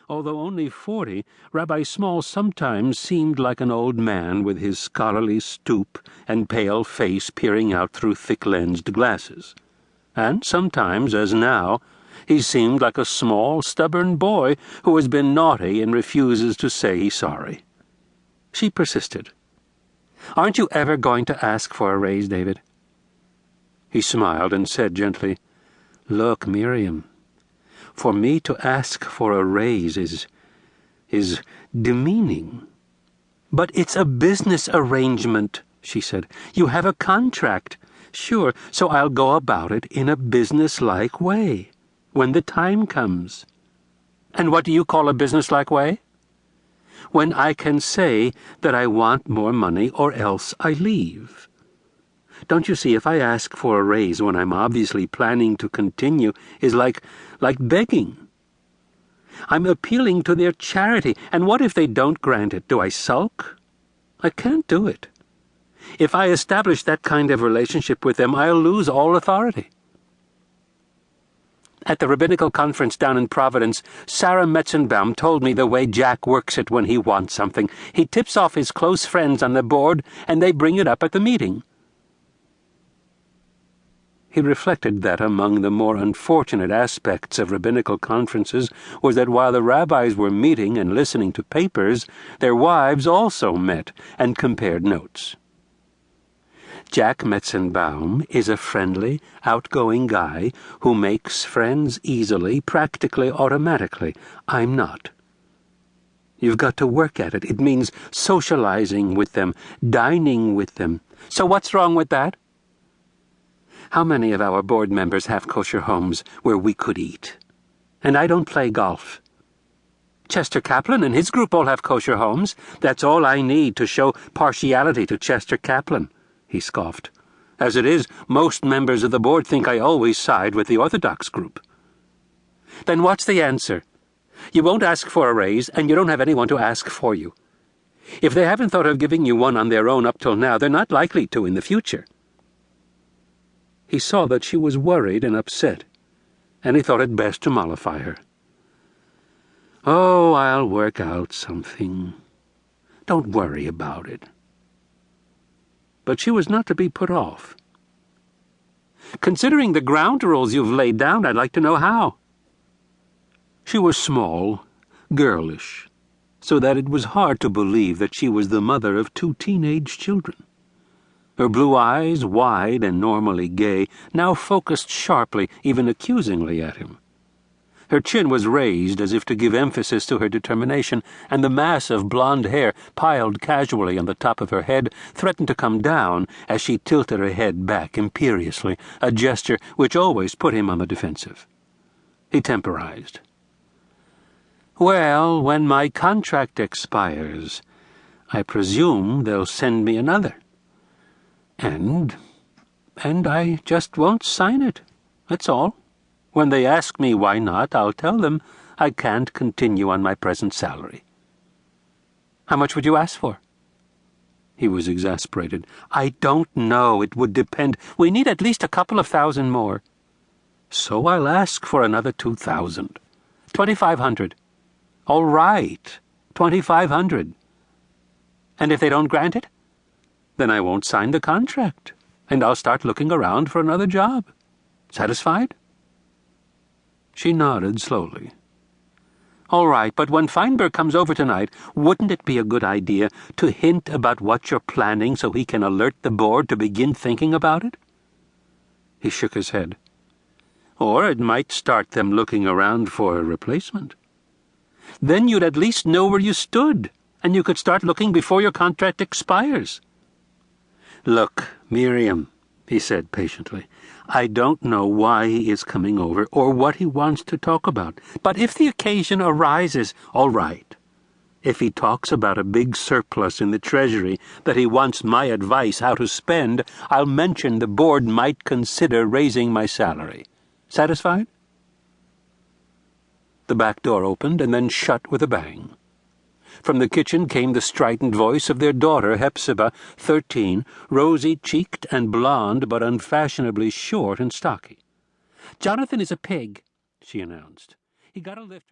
Although only 40, Rabbi Small sometimes seemed like an old man with his scholarly stoop and pale face peering out through thick-lensed glasses. And sometimes, as now, he seemed like a small, stubborn boy who has been naughty and refuses to say he's sorry. She persisted. "Aren't you ever going to ask for a raise, David?" He smiled and said gently, "Look, Miriam, for me to ask for a raise is demeaning." "But it's a business arrangement," she said. "You have a contract." "Sure, so I'll go about it in a business-like way, when the time comes." "And what do you call a business-like way?" "When I can say that I want more money or else I leave. Don't you see, if I ask for a raise when I'm obviously planning to continue is like begging. I'm appealing to their charity, and what if they don't grant it? Do I sulk? I can't do it. If I establish that kind of relationship with them, I'll lose all authority." At the rabbinical conference down in Providence, Sarah Metzenbaum told me the way Jack works it when he wants something. He tips off his close friends on the board, and they bring it up at the meeting. He reflected that among the more unfortunate aspects of rabbinical conferences was that while the rabbis were meeting and listening to papers, their wives also met and compared notes. Jack Metzenbaum is a friendly, outgoing guy who makes friends easily, practically automatically. I'm not. You've got to work at it. It means socializing with them, dining with them. So what's wrong with that? How many of our board members have kosher homes where we could eat? And I don't play golf. Chester Kaplan and his group all have kosher homes. That's all I need to show partiality to Chester Kaplan, he scoffed. As it is, most members of the board think I always side with the Orthodox group. Then what's the answer? You won't ask for a raise, and you don't have anyone to ask for you. If they haven't thought of giving you one on their own up till now, they're not likely to in the future. He saw that she was worried and upset, and he thought it best to mollify her. "Oh, I'll work out something. Don't worry about it." But she was not to be put off. "Considering the ground rules you've laid down, I'd like to know how." She was small, girlish, so that it was hard to believe that she was the mother of 2 teenage children. Her blue eyes, wide and normally gay, now focused sharply, even accusingly at him. Her chin was raised as if to give emphasis to her determination, and the mass of blonde hair piled casually on the top of her head threatened to come down as she tilted her head back imperiously, a gesture which always put him on the defensive. He temporized. "Well, when my contract expires, I presume they'll send me another. And I just won't sign it. That's all. When they ask me why not, I'll tell them I can't continue on my present salary." "How much would you ask for?" He was exasperated. "I don't know. It would depend. We need at least a couple of thousand more." "So I'll ask for another 2,000. 2,500. All right, 2,500. And if they don't grant it? Then I won't sign the contract, and I'll start looking around for another job. Satisfied?" She nodded slowly. "All right, but when Feinberg comes over tonight, wouldn't it be a good idea to hint about what you're planning so he can alert the board to begin thinking about it?" He shook his head. "Or it might start them looking around for a replacement. Then you'd at least know where you stood, and you could start looking before your contract expires." "Look, Miriam," he said patiently, "I don't know why he is coming over or what he wants to talk about. But if the occasion arises, all right. If he talks about a big surplus in the Treasury that he wants my advice how to spend, I'll mention the board might consider raising my salary. Satisfied?" The back door opened and then shut with a bang. From the kitchen came the strident voice of their daughter, Hepzibah, 13, rosy-cheeked and blonde but unfashionably short and stocky. "Jonathan is a pig," she announced. "He got a lift from